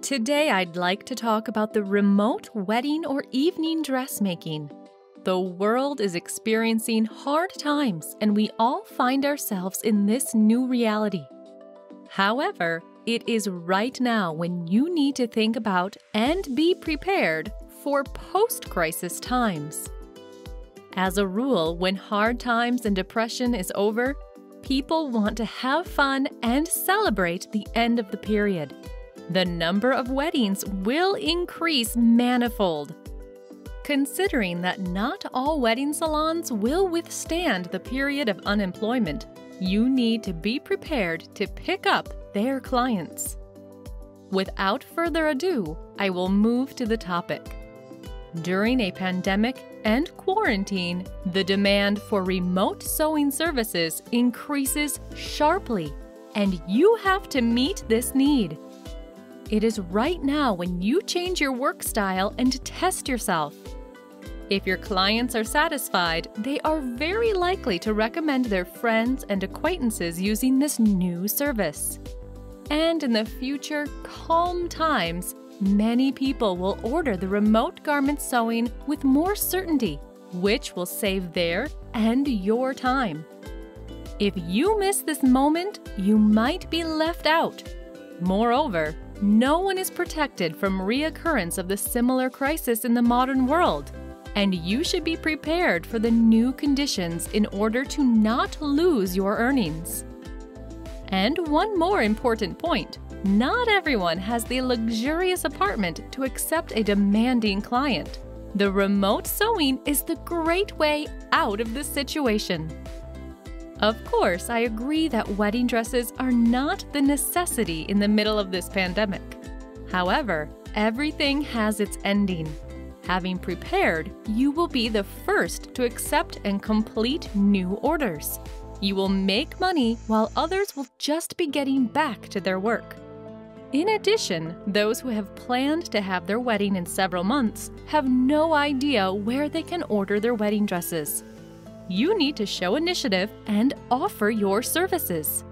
Today I'd like to talk about the remote wedding or evening dressmaking. The world is experiencing hard times and we all find ourselves in this new reality. However, it is right now when you need to think about and be prepared for post-crisis times. As a rule, when hard times and depression is over, people want to have fun and celebrate the end of the period. The number of weddings will increase manifold. Considering that not all wedding salons will withstand the period of unemployment, you need to be prepared to pick up their clients. Without further ado, I will move to the topic. During a pandemic and quarantine, the demand for remote sewing services increases sharply, and you have to meet this need. It is right now when you change your work style and test yourself. If your clients are satisfied, they are very likely to recommend their friends and acquaintances using this new service. And in the future calm times, many people will order the remote garment sewing with more certainty, which will save their and your time. If you miss this moment, you might be left out. Moreover, no one is protected from reoccurrence of the similar crisis in the modern world, and you should be prepared for the new conditions in order to not lose your earnings. And one more important point, not everyone has the luxurious apartment to accept a demanding client. The remote sewing is the great way out of this situation. Of course, I agree that wedding dresses are not the necessity in the middle of this pandemic. However, everything has its ending. Having prepared, you will be the first to accept and complete new orders. You will make money while others will just be getting back to their work. In addition, those who have planned to have their wedding in several months have no idea where they can order their wedding dresses. You need to show initiative and offer your services.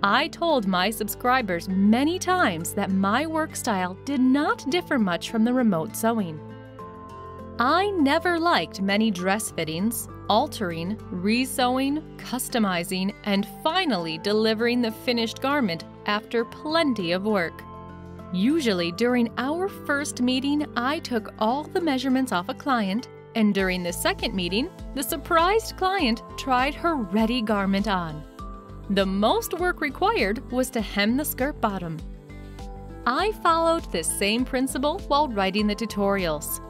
I told my subscribers many times that my work style did not differ much from the remote sewing. I never liked many dress fittings, altering, resewing, customizing, and finally delivering the finished garment after plenty of work. Usually during our first meeting, I took all the measurements off a client, and during the second meeting, the surprised client tried her ready garment on. The most work required was to hem the skirt bottom. I followed this same principle while writing the tutorials.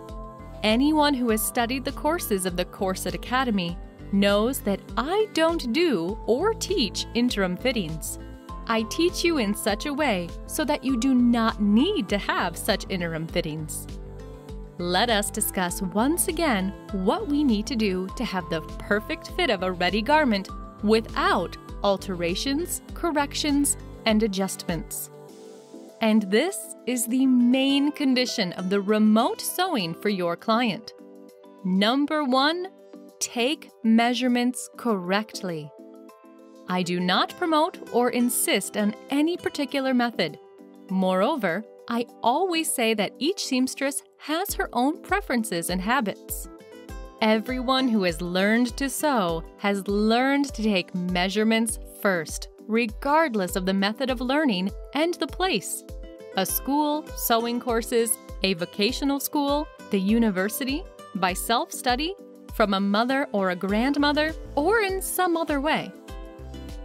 Anyone who has studied the courses of the Corset Academy knows that I don't do or teach interim fittings. I teach you in such a way so that you do not need to have such interim fittings. Let us discuss once again what we need to do to have the perfect fit of a ready garment without alterations, corrections, and adjustments. And this is the main condition of the remote sewing for your client. Number 1, take measurements correctly. I do not promote or insist on any particular method. Moreover, I always say that each seamstress has her own preferences and habits. Everyone who has learned to sew has learned to take measurements first, regardless of the method of learning and the place. A school, sewing courses, a vocational school, the university, by self-study, from a mother or a grandmother, or in some other way.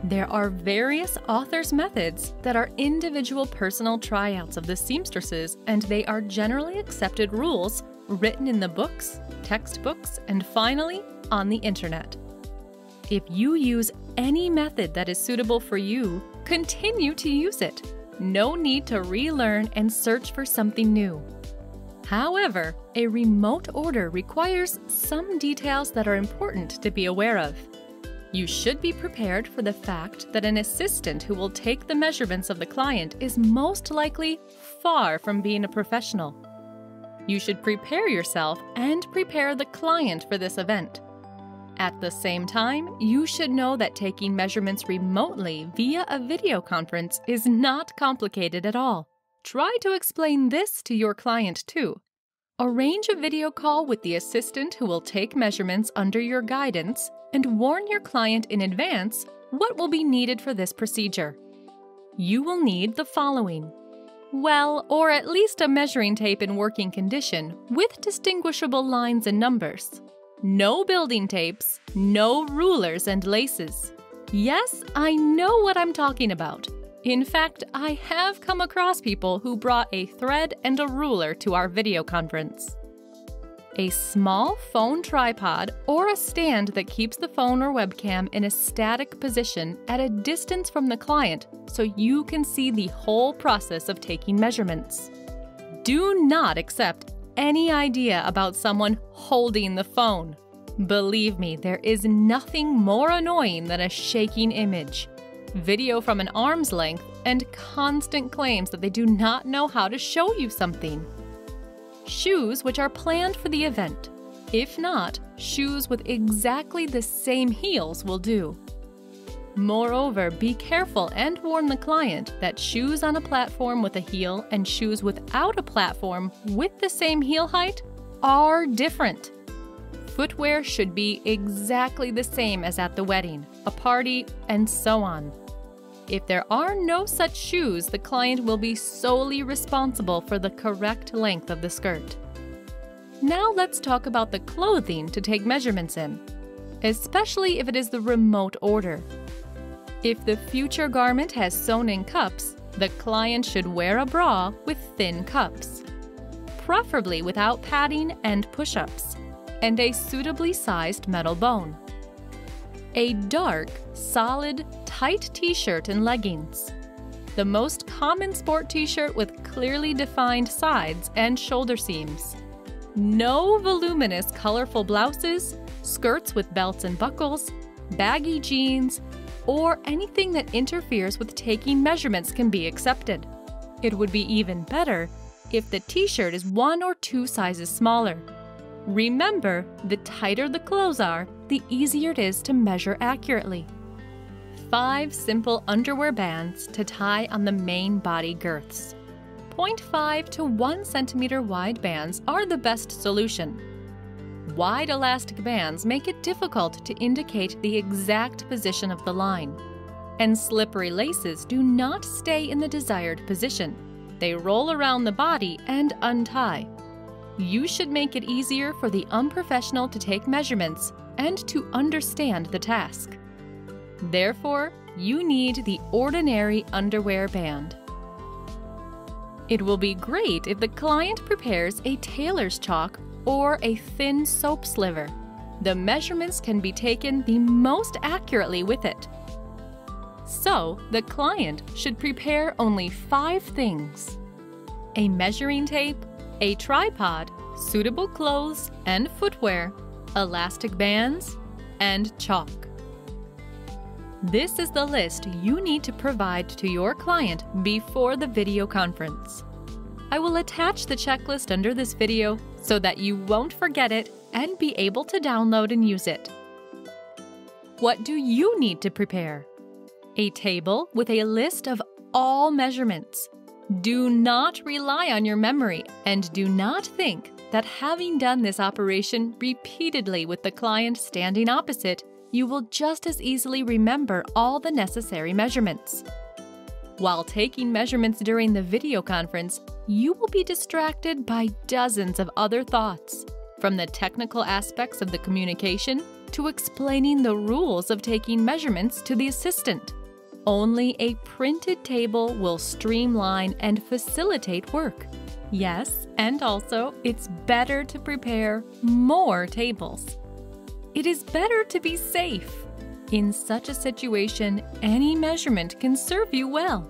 There are various authors' methods that are individual personal tryouts of the seamstresses, and they are generally accepted rules written in the books, textbooks, and finally, on the internet. If you use any method that is suitable for you, continue to use it. No need to relearn and search for something new. However, a remote order requires some details that are important to be aware of. You should be prepared for the fact that an assistant who will take the measurements of the client is most likely far from being a professional. You should prepare yourself and prepare the client for this event. At the same time, you should know that taking measurements remotely via a video conference is not complicated at all. Try to explain this to your client too. Arrange a video call with the assistant who will take measurements under your guidance and warn your client in advance what will be needed for this procedure. You will need the following. Well, or at least a measuring tape in working condition with distinguishable lines and numbers. No building tapes, no rulers and laces. Yes, I know what I'm talking about. In fact, I have come across people who brought a thread and a ruler to our video conference. A small phone tripod or a stand that keeps the phone or webcam in a static position at a distance from the client so you can see the whole process of taking measurements. Do not accept any idea about someone holding the phone. Believe me, there is nothing more annoying than a shaking image, video from an arm's length, and constant claims that they do not know how to show you something. Shoes which are planned for the event. If not, shoes with exactly the same heels will do. Moreover, be careful and warn the client that shoes on a platform with a heel and shoes without a platform with the same heel height are different. Footwear should be exactly the same as at the wedding, a party, and so on. If there are no such shoes, the client will be solely responsible for the correct length of the skirt. Now let's talk about the clothing to take measurements in, especially if it is the remote order. If the future garment has sewn-in cups, the client should wear a bra with thin cups, preferably without padding and push-ups, and a suitably sized metal bone. A dark, solid, tight t-shirt and leggings. The most common sport t-shirt with clearly defined sides and shoulder seams. No voluminous, colorful blouses, skirts with belts and buckles, baggy jeans, or anything that interferes with taking measurements can be accepted. It would be even better if the t-shirt is 1 or 2 sizes smaller. Remember, the tighter the clothes are, the easier it is to measure accurately. 5 simple underwear bands to tie on the main body girths. 0.5 to 1 centimeter wide bands are the best solution. Wide elastic bands make it difficult to indicate the exact position of the line. And slippery laces do not stay in the desired position. They roll around the body and untie. You should make it easier for the unprofessional to take measurements and to understand the task. Therefore, you need the ordinary underwear band. It will be great if the client prepares a tailor's chalk or a thin soap sliver. The measurements can be taken the most accurately with it. So, the client should prepare only 5 things: a measuring tape, a tripod, suitable clothes and footwear, elastic bands, and chalk. This is the list you need to provide to your client before the video conference. I will attach the checklist under this video so that you won't forget it and be able to download and use it. What do you need to prepare? A table with a list of all measurements. Do not rely on your memory, and do not think that having done this operation repeatedly with the client standing opposite, you will just as easily remember all the necessary measurements. While taking measurements during the video conference, you will be distracted by dozens of other thoughts, from the technical aspects of the communication to explaining the rules of taking measurements to the assistant. Only a printed table will streamline and facilitate work. Yes, and also, it's better to prepare more tables. It is better to be safe. In such a situation, any measurement can serve you well.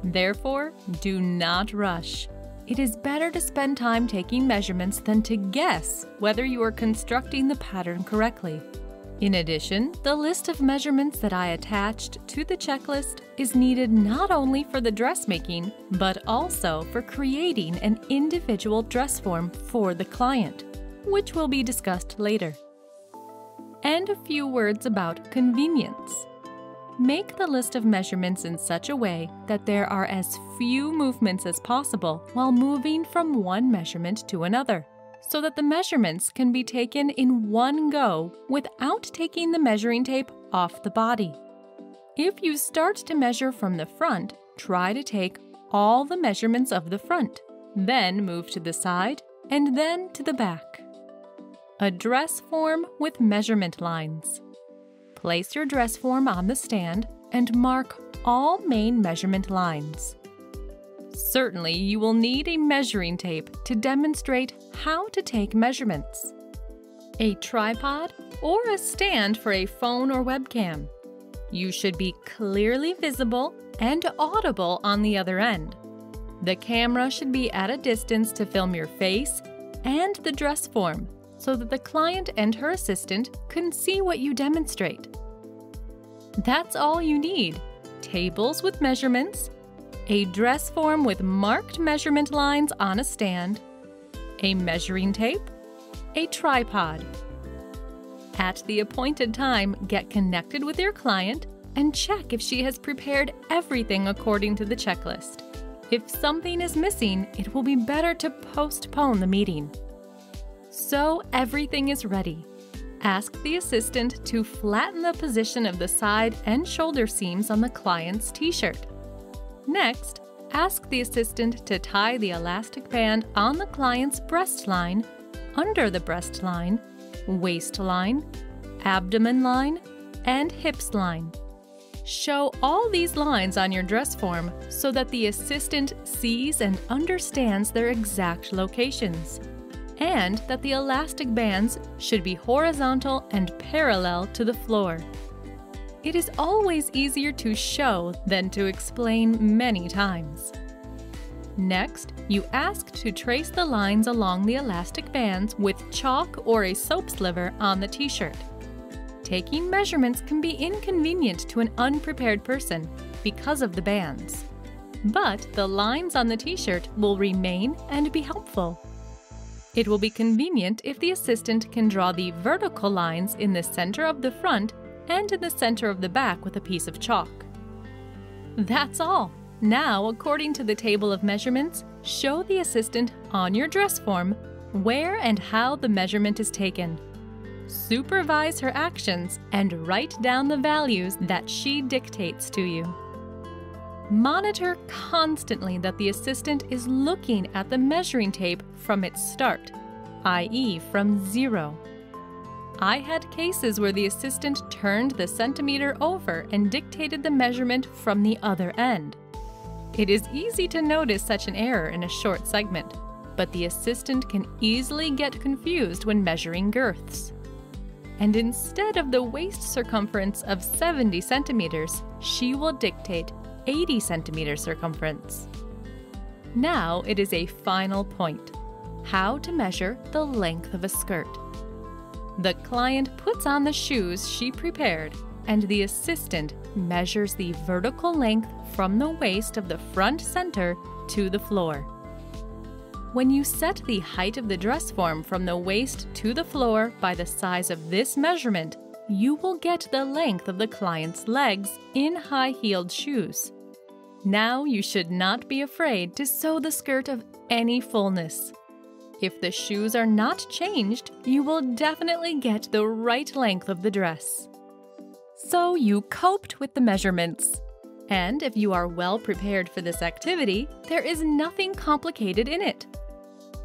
Therefore, do not rush. It is better to spend time taking measurements than to guess whether you are constructing the pattern correctly. In addition, the list of measurements that I attached to the checklist is needed not only for the dressmaking, but also for creating an individual dress form for the client, which will be discussed later. And a few words about convenience. Make the list of measurements in such a way that there are as few movements as possible while moving from one measurement to another, so that the measurements can be taken in one go without taking the measuring tape off the body. If you start to measure from the front, try to take all the measurements of the front, then move to the side, and then to the back. A dress form with measurement lines. Place your dress form on the stand and mark all main measurement lines. Certainly, you will need a measuring tape to demonstrate how to take measurements, a tripod, or a stand for a phone or webcam. You should be clearly visible and audible on the other end. The camera should be at a distance to film your face and the dress form, so that the client and her assistant can see what you demonstrate. That's all you need: tables with measurements, a dress form with marked measurement lines on a stand, a measuring tape, a tripod. At the appointed time, get connected with your client and check if she has prepared everything according to the checklist. If something is missing, it will be better to postpone the meeting. So everything is ready. Ask the assistant to flatten the position of the side and shoulder seams on the client's t-shirt. Next, ask the assistant to tie the elastic band on the client's breast line, under the breast line, waistline, abdomen line, and hips line. Show all these lines on your dress form so that the assistant sees and understands their exact locations, and that the elastic bands should be horizontal and parallel to the floor. It is always easier to show than to explain many times. Next, you ask to trace the lines along the elastic bands with chalk or a soap sliver on the t-shirt. Taking measurements can be inconvenient to an unprepared person because of the bands, but the lines on the t-shirt will remain and be helpful. It will be convenient if the assistant can draw the vertical lines in the center of the front and in the center of the back with a piece of chalk. That's all. Now, according to the table of measurements, show the assistant on your dress form where and how the measurement is taken. Supervise her actions and write down the values that she dictates to you. Monitor constantly that the assistant is looking at the measuring tape from its start, i.e. from 0. I had cases where the assistant turned the centimeter over and dictated the measurement from the other end. It is easy to notice such an error in a short segment, but the assistant can easily get confused when measuring girths. And instead of the waist circumference of 70 centimeters, she will dictate 80 centimeter circumference. Now it is a final point: how to measure the length of a skirt. The client puts on the shoes she prepared, and the assistant measures the vertical length from the waist of the front center to the floor. When you set the height of the dress form from the waist to the floor by the size of this measurement, you will get the length of the client's legs in high-heeled shoes. Now you should not be afraid to sew the skirt of any fullness. If the shoes are not changed, you will definitely get the right length of the dress. So you coped with the measurements. And if you are well prepared for this activity, there is nothing complicated in it.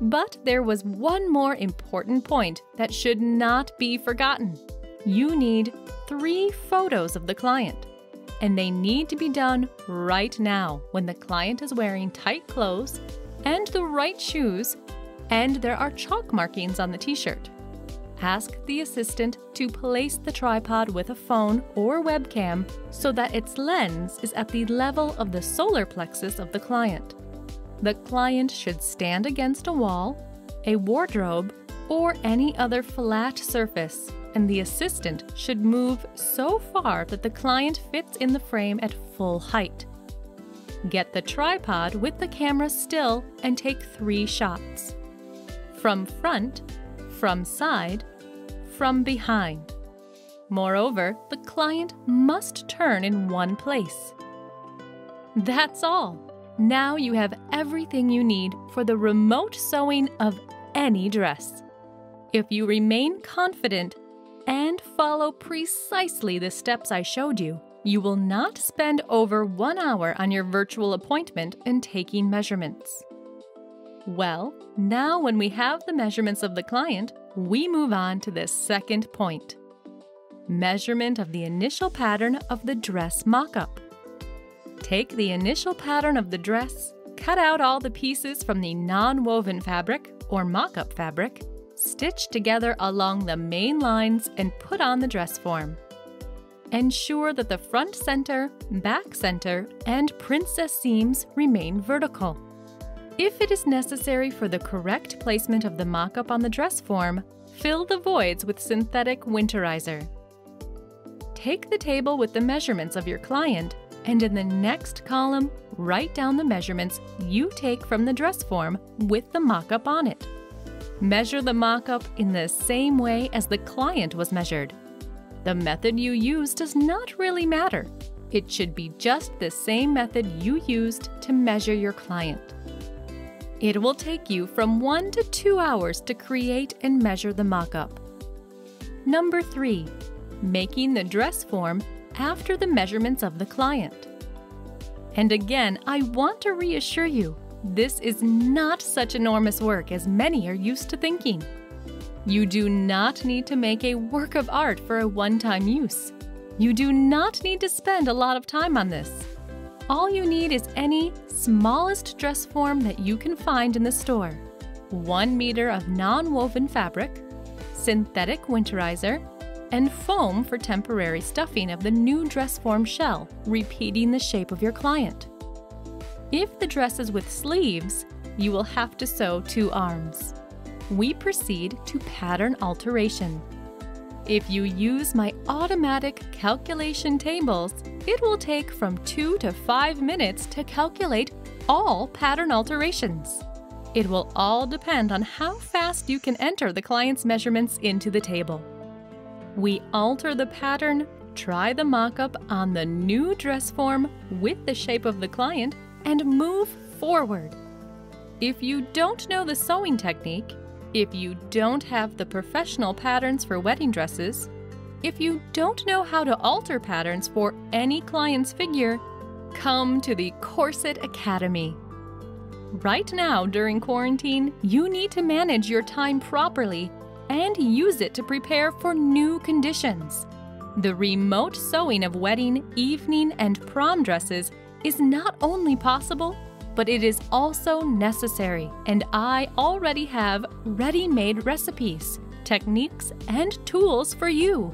But there was one more important point that should not be forgotten. You need 3 photos of the client, and they need to be done right now when the client is wearing tight clothes and the right shoes, and there are chalk markings on the t-shirt. Ask the assistant to place the tripod with a phone or webcam so that its lens is at the level of the solar plexus of the client. The client should stand against a wall, a wardrobe, or any other flat surface, and the assistant should move so far that the client fits in the frame at full height. Get the tripod with the camera still and take 3 shots. From front, from side, from behind. Moreover, the client must turn in one place. That's all. Now you have everything you need for the remote sewing of any dress. If you remain confident and follow precisely the steps I showed you, you will not spend over 1 hour on your virtual appointment and taking measurements. Well, now when we have the measurements of the client, we move on to the second point. Measurement of the initial pattern of the dress mock-up. Take the initial pattern of the dress, cut out all the pieces from the non-woven fabric or mock-up fabric, stitch together along the main lines and put on the dress form. Ensure that the front center, back center, and princess seams remain vertical. If it is necessary for the correct placement of the mock-up on the dress form, fill the voids with synthetic winterizer. Take the table with the measurements of your client, and in the next column, write down the measurements you take from the dress form with the mock-up on it. Measure the mock-up in the same way as the client was measured. The method you use does not really matter. It should be just the same method you used to measure your client. It will take you from 1 to 2 hours to create and measure the mock-up. Number 3. Making the dress form after the measurements of the client. And again, I want to reassure you, this is not such enormous work as many are used to thinking. You do not need to make a work of art for a one-time use. You do not need to spend a lot of time on this. All you need is any smallest dress form that you can find in the store, 1 meter of non-woven fabric, synthetic winterizer, and foam for temporary stuffing of the new dress form shell, repeating the shape of your client. If the dress is with sleeves, you will have to sew 2 arms. We proceed to pattern alteration. If you use my automatic calculation tables, it will take from 2 to 5 minutes to calculate all pattern alterations. It will all depend on how fast you can enter the client's measurements into the table. We alter the pattern, try the mock-up on the new dress form with the shape of the client, and move forward. If you don't know the sewing technique, if you don't have the professional patterns for wedding dresses, if you don't know how to alter patterns for any client's figure, come to the Corset Academy. Right now, during quarantine, you need to manage your time properly and use it to prepare for new conditions. The remote sewing of wedding, evening, and prom dresses is not only possible, but it is also necessary, and I already have ready-made recipes, techniques, and tools for you.